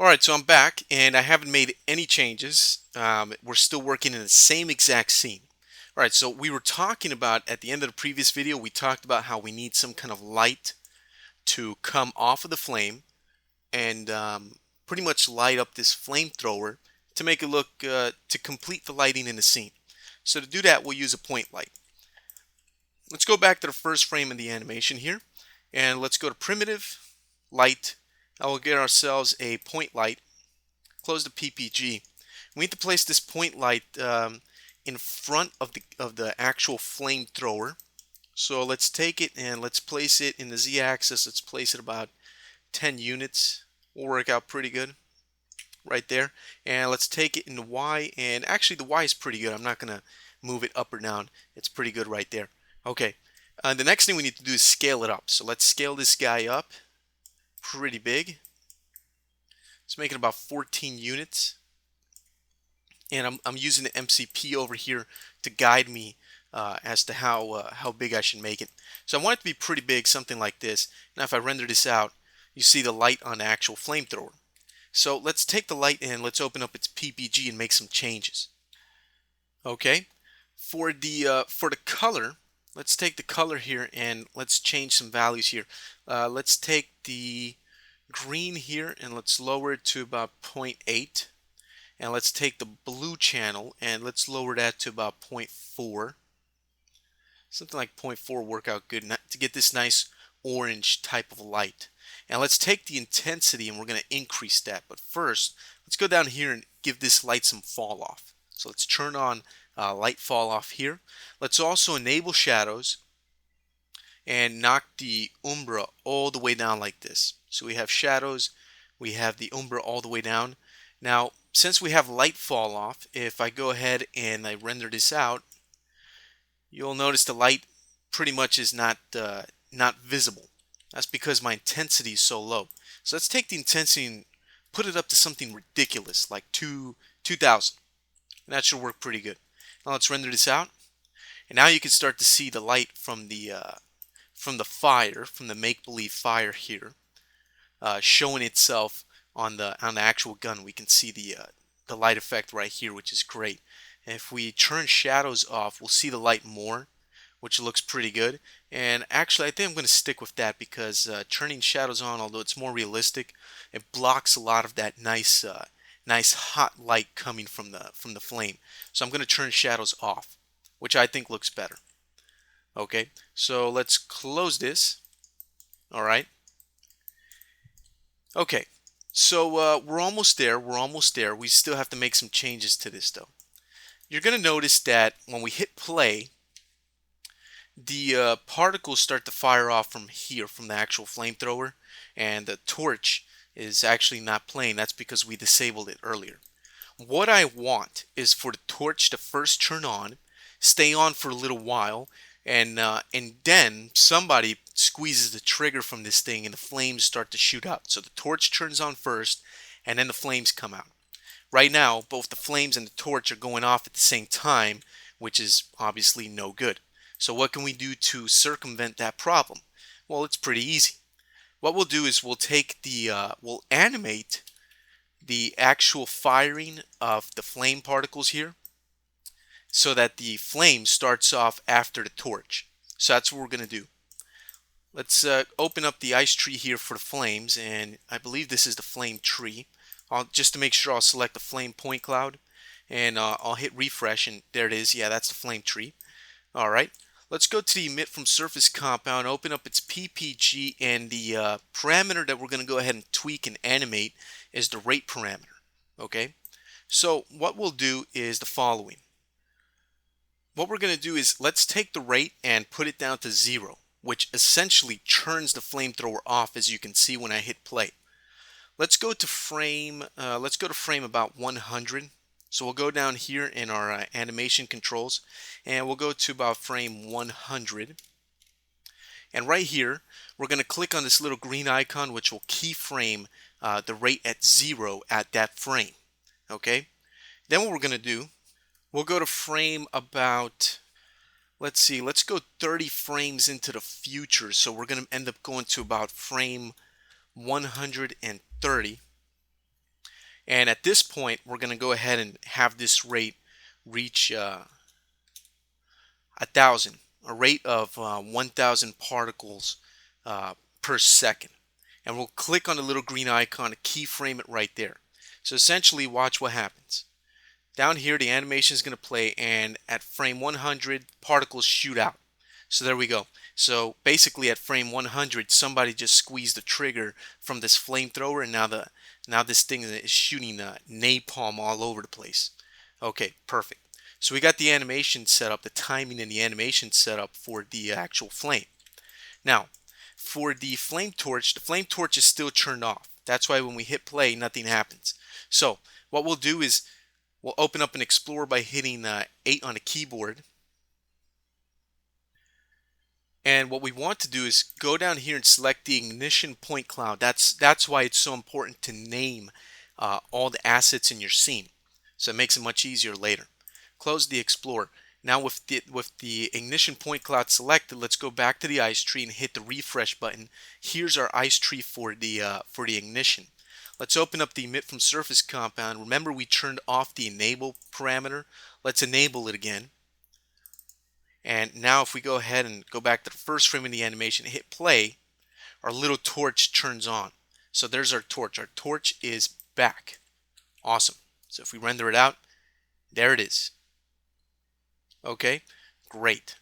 Alright, so I'm back and I haven't made any changes. We're still working in the same exact scene. Alright, so we were talking about, at the end of the previous video, we talked about how we need some kind of light to come off of the flame and pretty much light up this flamethrower to make it look, to complete the lighting in the scene. So to do that, we'll use a point light. Let's go back to the first frame of the animation here and let's go to primitive, light. I will get ourselves a point light. Close the PPG. We need to place this point light in front of the actual flamethrower. So let's take it and let's place it in the Z-axis. Let's place it about 10 units. Will work out pretty good right there. And let's take it in the Y. And actually the Y is pretty good. I'm not going to move it up or down. It's pretty good right there. Okay. The next thing we need to do is scale it up. So let's scale this guy up pretty big. Let's make it about 14 units. And I'm using the MCP over here to guide me as to how big I should make it. So I want it to be pretty big, something like this. Now if I render this out, you see the light on the actual flamethrower. So let's take the light and let's open up its PPG and make some changes. Okay, for the color, let's take the color here and let's change some values here. Let's take the green here and let's lower it to about 0.8. And let's take the blue channel and let's lower that to about 0.4. Something like 0.4 work out good to get this nice orange type of light. And let's take the intensity and we're going to increase that. But first, let's go down here and give this light some fall off. So let's turn on light fall off here. Let's also enable shadows and knock the umbra all the way down like this. So we have shadows, we have the umbra all the way down. Now, since we have light fall off, if I go ahead and I render this out, you'll notice the light pretty much is not visible. That's because my intensity is so low. So let's take the intensity and put it up to something ridiculous, like 2000. And that should work pretty good. Now let's render this out. And now you can start to see the light from the fire, from the make-believe fire here, showing itself on the actual gun. We can see the light effect right here, which is great. And if we turn shadows off, we'll see the light more, which looks pretty good. And actually, I think I'm going to stick with that because turning shadows on, although it's more realistic, it blocks a lot of that nice hot light coming from the flame. So I'm going to turn shadows off, which I think looks better. Okay, so let's close this. All right. Okay, so we're almost there. We're almost there. We still have to make some changes to this though. You're going to notice that when we hit play, the particles start to fire off from here, from the actual flamethrower, and the torch is actually not playing. That's because we disabled it earlier. What I want is for the torch to first turn on, stay on for a little while, and then somebody squeezes the trigger from this thing and the flames start to shoot out. So the torch turns on first, and then the flames come out. Right now, both the flames and the torch are going off at the same time, which is obviously no good. So what can we do to circumvent that problem? Well, it's pretty easy. What we'll do is we'll animate the actual firing of the flame particles here so that the flame starts off after the torch. So that's what we're going to do. Let's open up the ice tree here for the flames, and I believe this is the flame tree. Just to make sure, I'll select the flame point cloud and I'll hit refresh, and there it is. Yeah, that's the flame tree. Alright, let's go to the emit from surface compound, open up its PPG, and the parameter that we're going to go ahead and tweak and animate is the rate parameter. Okay, so what we'll do is the following. What we're going to do is let's take the rate and put it down to 0, which essentially turns the flamethrower off, as you can see when I hit play. Let's go to frame about 100. So we'll go down here in our animation controls and we'll go to about frame 100. And right here, we're going to click on this little green icon, which will keyframe the rate at 0 at that frame. Okay. Then what we're going to do, we'll go to frame about, let's go 30 frames into the future. So we're going to end up going to about frame 130. And at this point, we're going to go ahead and have this rate reach 1,000, a rate of 1,000 particles per second. And we'll click on the little green icon to keyframe it right there. So essentially, watch what happens. Down here, the animation is going to play, and at frame 100, particles shoot out. So there we go. So basically, at frame 100, somebody just squeezed the trigger from this flamethrower, and now this thing is shooting napalm all over the place. Okay, perfect. So we got the animation set up, the timing and the animation set up for the actual flame. Now, for the flame torch is still turned off. That's why when we hit play, nothing happens. So what we'll do is we'll open up an Explorer by hitting 8 on the keyboard. And what we want to do is go down here and select the ignition point cloud. That's why it's so important to name all the assets in your scene. So it makes it much easier later. Close the Explorer. Now with the ignition point cloud selected, let's go back to the ice tree and hit the refresh button. Here's our ice tree for the ignition. Let's open up the emit from surface compound. Remember, we turned off the enable parameter. Let's enable it again. And now if we go ahead and go back to the first frame of the animation, hit play, our little torch turns on. So there's our torch. Our torch is back. Awesome. So if we render it out, there it is. Okay, great.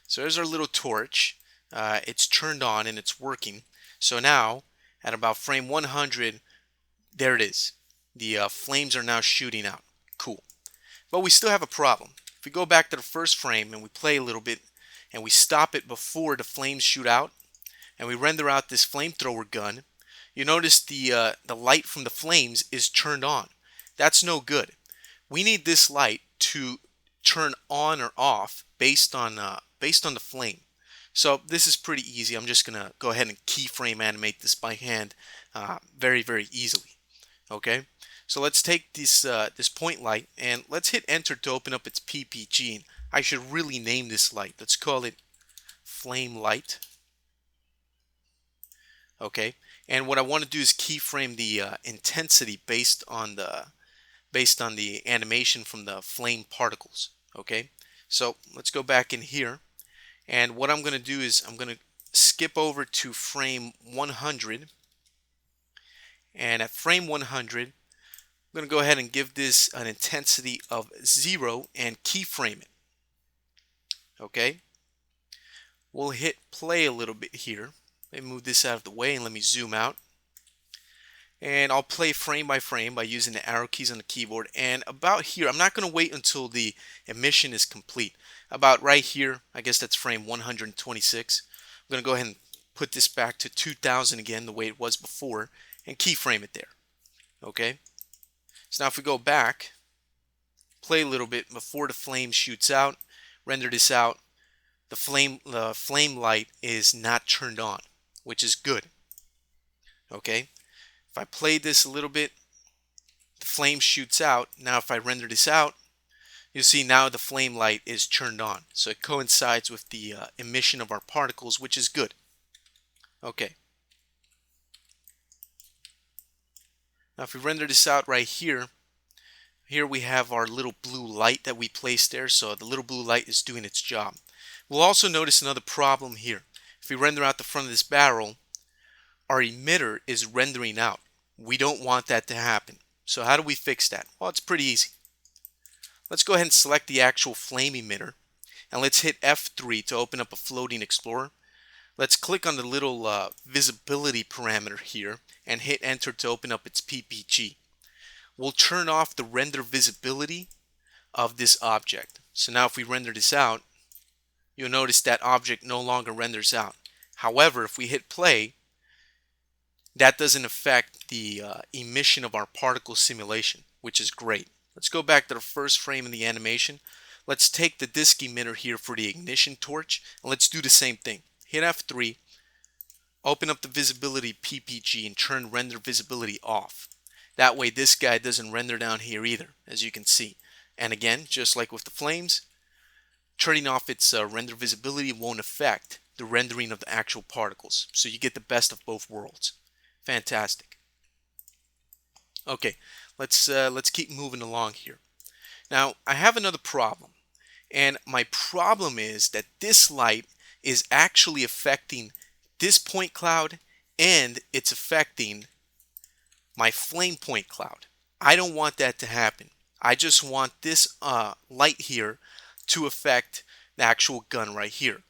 So there's our little torch. It's turned on and it's working. So now, at about frame 100, there it is. The flames are now shooting out. Cool. But we still have a problem. If we go back to the first frame and we play a little bit and we stop it before the flames shoot out and we render out this flamethrower gun, you notice the light from the flames is turned on. That's no good. We need this light to turn on or off based on the flame. So this is pretty easy. I'm just gonna go ahead and keyframe animate this by hand very easily. Okay, so let's take this point light and let's hit enter to open up its PPG. I should really name this light. Let's call it flame light. Okay, and what I want to do is keyframe the intensity based on the animation from the flame particles. Okay, so let's go back in here, and what I'm going to do is I'm going to skip over to frame 100, and at frame 100 I'm going to go ahead and give this an intensity of 0 and keyframe it. Okay, we'll hit play a little bit here. Let me move this out of the way and let me zoom out. And I'll play frame by frame by using the arrow keys on the keyboard. And about here, I'm not going to wait until the emission is complete. About right here, I guess that's frame 126. I'm going to go ahead and put this back to 2000 again, the way it was before, and keyframe it there. Okay? So now if we go back, play a little bit before the flame shoots out, render this out, the flame light is not turned on, which is good. Okay? If I play this a little bit, the flame shoots out. Now if I render this out, you'll see now the flame light is turned on. So it coincides with the emission of our particles, which is good. Okay. Now if we render this out right here, here we have our little blue light that we placed there. So the little blue light is doing its job. We'll also notice another problem here. If we render out the front of this barrel, our emitter is rendering out. We don't want that to happen. So how do we fix that? Well, it's pretty easy. Let's go ahead and select the actual flame emitter, and let's hit F3 to open up a floating explorer. Let's click on the little visibility parameter here and hit enter to open up its PPG. We'll turn off the render visibility of this object. So now if we render this out, you'll notice that object no longer renders out. However, if we hit play, that doesn't affect the emission of our particle simulation, which is great. Let's go back to the first frame in the animation. Let's take the disk emitter here for the ignition torch, and let's do the same thing. Hit F3, open up the visibility PPG, and turn render visibility off. That way this guy doesn't render down here either, as you can see. And again, just like with the flames, turning off its render visibility won't affect the rendering of the actual particles. So you get the best of both worlds. Fantastic. Okay, let's keep moving along here. Now, I have another problem. And my problem is that this light is actually affecting this point cloud and it's affecting my flame point cloud. I don't want that to happen. I just want this light here to affect the actual gun right here.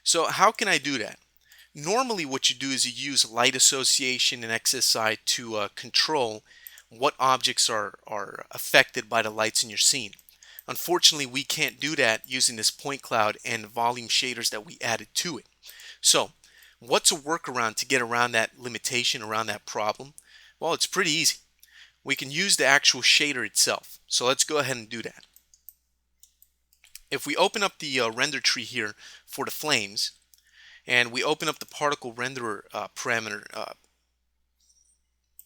So how can I do that? Normally what you do is you use light association and XSI to control what objects are affected by the lights in your scene. Unfortunately, we can't do that using this point cloud and volume shaders that we added to it. So what's a workaround to get around that limitation, around that problem? Well, it's pretty easy. We can use the actual shader itself. So let's go ahead and do that. If we open up the render tree here for the flames, and we open up the particle renderer parameter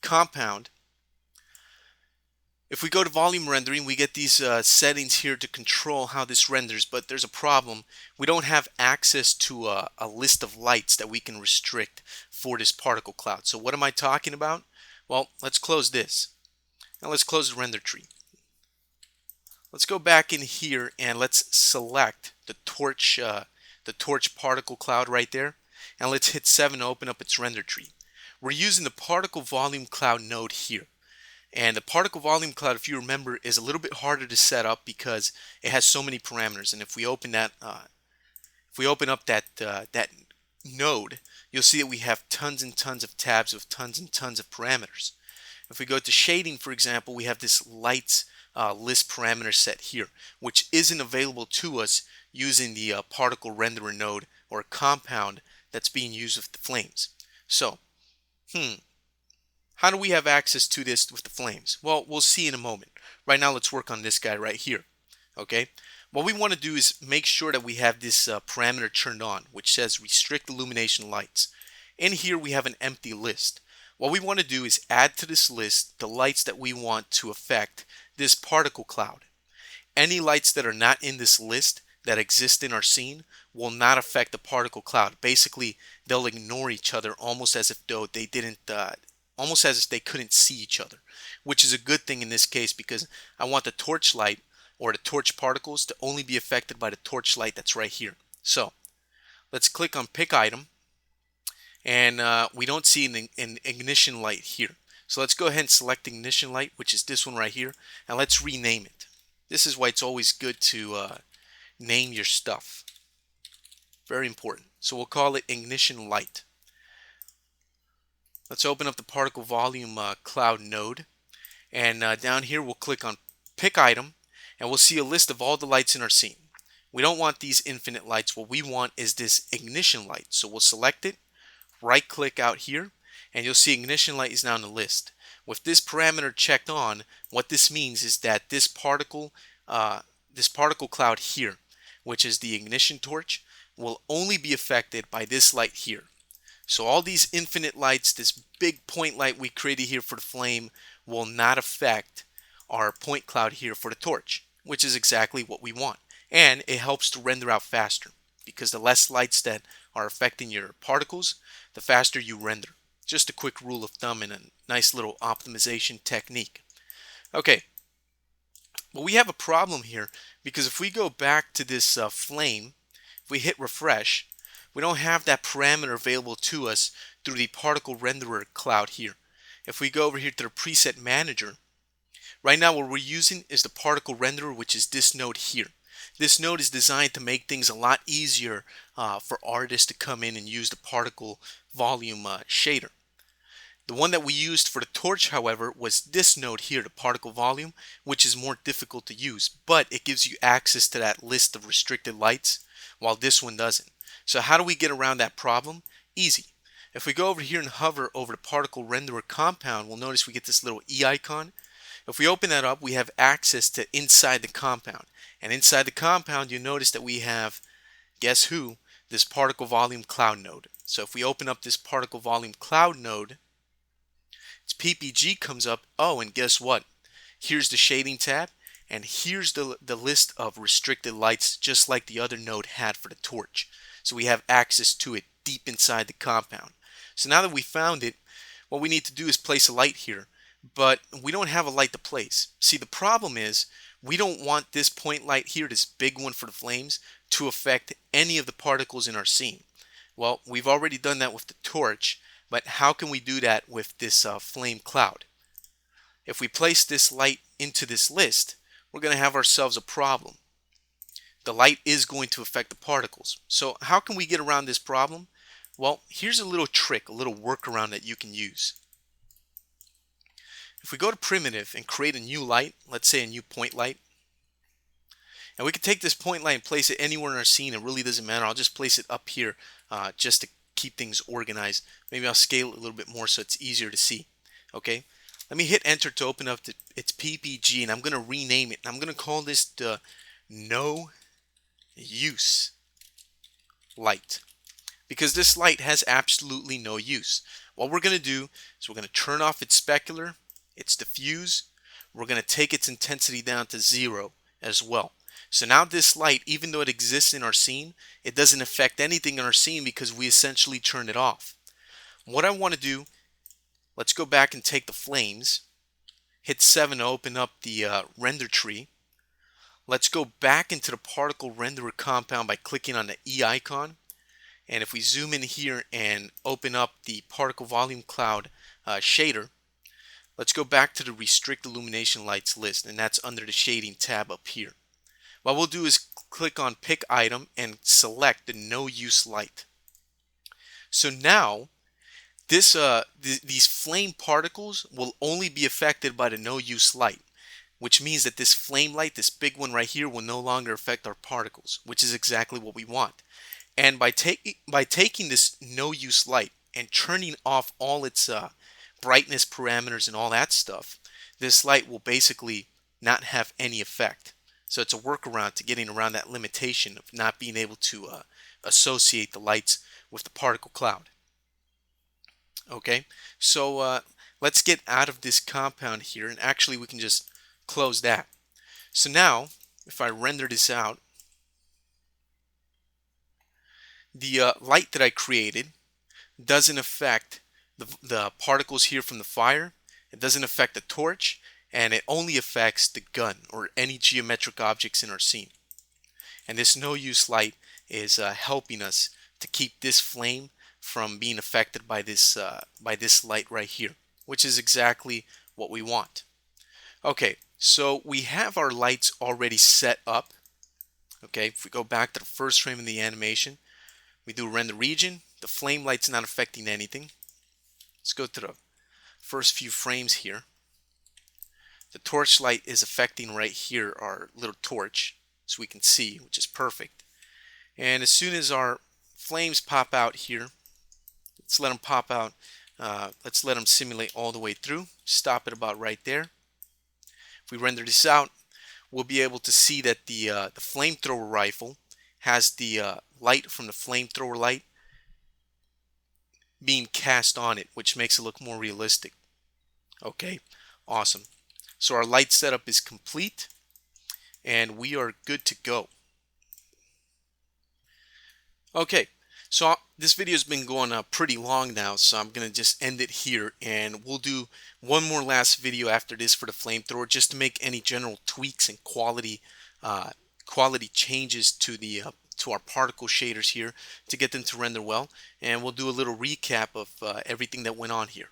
compound, if we go to volume rendering, we get these settings here to control how this renders, but there's a problem. We don't have access to a list of lights that we can restrict for this particle cloud. So what am I talking about? Well, let's close this. Now let's close the render tree. Let's go back in here and let's select the torch particle cloud right there, and let's hit 7 to open up its render tree. We're using the particle volume cloud node here, and the particle volume cloud, if you remember, is a little bit harder to set up because it has so many parameters. And if we open that, that node, you'll see that we have tons and tons of tabs with tons and tons of parameters. If we go to shading, for example, we have this lights list parameter set here, which isn't available to us using the particle renderer node or compound that's being used with the flames. So, how do we have access to this with the flames? Well, we'll see in a moment. Right now, let's work on this guy right here. Okay, what we want to do is make sure that we have this parameter turned on, which says restrict illumination lights. In here, we have an empty list. What we want to do is add to this list the lights that we want to affect this particle cloud. Any lights that are not in this list that exist in our scene will not affect the particle cloud. Basically, they'll ignore each other almost as if though they didn't, almost as if they couldn't see each other, which is a good thing in this case because I want the torch light or the torch particles to only be affected by the torch light that's right here. So let's click on pick item, and we don't see an ignition light here. So let's go ahead and select ignition light, which is this one right here, and let's rename it. This is why it's always good to name your stuff. Very important. So we'll call it ignition light. Let's open up the particle volume cloud node, and down here we'll click on pick item, and we'll see a list of all the lights in our scene. We don't want these infinite lights. What we want is this ignition light. So we'll select it, right click out here, and you'll see ignition light is now in the list. With this parameter checked on, what this means is that this particle cloud here, which is the ignition torch, will only be affected by this light here. So all these infinite lights, this big point light we created here for the flame, will not affect our point cloud here for the torch, which is exactly what we want. And it helps to render out faster because the less lights that are affecting your particles, the faster you render. Just a quick rule of thumb and a nice little optimization technique. Okay, well, we have a problem here because if we go back to this flame, if we hit refresh, we don't have that parameter available to us through the particle renderer cloud here. If we go over here to the preset manager, right now what we're using is the particle renderer, which is this node here. This node is designed to make things a lot easier for artists to come in and use the particle volume shader. The one that we used for the torch, however, was this node here, the particle volume, which is more difficult to use, but it gives you access to that list of restricted lights, while this one doesn't. So how do we get around that problem? Easy. If we go over here and hover over the particle renderer compound, we'll notice we get this little E icon. If we open that up, we have access to inside the compound. And inside the compound, you'll notice that we have, guess who? This particle volume cloud node. So if we open up this particle volume cloud node, its PPG comes up. Oh, and guess what? Here's the shading tab, and here's the list of restricted lights, just like the other node had for the torch. So we have access to it deep inside the compound. So now that we found it, what we need to do is place a light here. but we don't have a light to place. See, the problem is we don't want this point light here, this big one for the flames, to affect any of the particles in our scene. Well, we've already done that with the torch, but how can we do that with this flame cloud? If we place this light into this list, we're going to have ourselves a problem. The light is going to affect the particles. So how can we get around this problem? Well, here's a little trick, a little workaround that you can use. If we go to primitive and create a new light, let's say a new point light, and we can take this point light and place it anywhere in our scene. It really doesn't matter. I'll just place it up here just to keep things organized. Maybe I'll scale it a little bit more so it's easier to see. Okay, let me hit enter to open up its PPG, and I'm going to rename it. I'm going to call this the no use light, because this light has absolutely no use. What we're going to do is we're going to turn off its specular, its diffuse. We're going to take its intensity down to 0 as well. So now this light, even though it exists in our scene, it doesn't affect anything in our scene because we essentially turned it off. What I want to do, let's go back and take the flames, hit 7 to open up the render tree. Let's go back into the particle renderer compound by clicking on the E icon. And if we zoom in here and open up the particle volume cloud shader, let's go back to the restrict illumination lights list, and that's under the shading tab up here. What we'll do is click on pick item and select the no use light. So now these flame particles will only be affected by the no use light, which means that this flame light, this big one right here, will no longer affect our particles, which is exactly what we want. And by taking this no use light and turning off all its brightness parameters and all that stuff, this light will basically not have any effect. So it's a workaround to getting around that limitation of not being able to associate the lights with the particle cloud. Okay, so let's get out of this compound here, and actually we can just close that. So now if I render this out, the light that I created doesn't affect the particles here from the fire. It doesn't affect the torch, and it only affects the gun or any geometric objects in our scene. And this no use light is helping us to keep this flame from being affected by this light right here, which is exactly what we want. Okay, so we have our lights already set up. Okay, if we go back to the first frame of the animation, we do render region. The flame light's not affecting anything. Let's go to the first few frames here. The torch light is affecting right here our little torch, so we can see, which is perfect. And as soon as our flames pop out here, let's let them pop out. Let's let them simulate all the way through. Stop it about right there. If we render this out, we'll be able to see that the flamethrower rifle has the light from the flamethrower light being cast on it, which makes it look more realistic. Okay, awesome. So our light setup is complete, and we are good to go. Okay, so this video has been going pretty long now, so I'm going to just end it here, and we'll do one more last video after this for the flamethrower, just to make any general tweaks and quality changes to the to our particle shaders here to get them to render well, and we'll do a little recap of everything that went on here.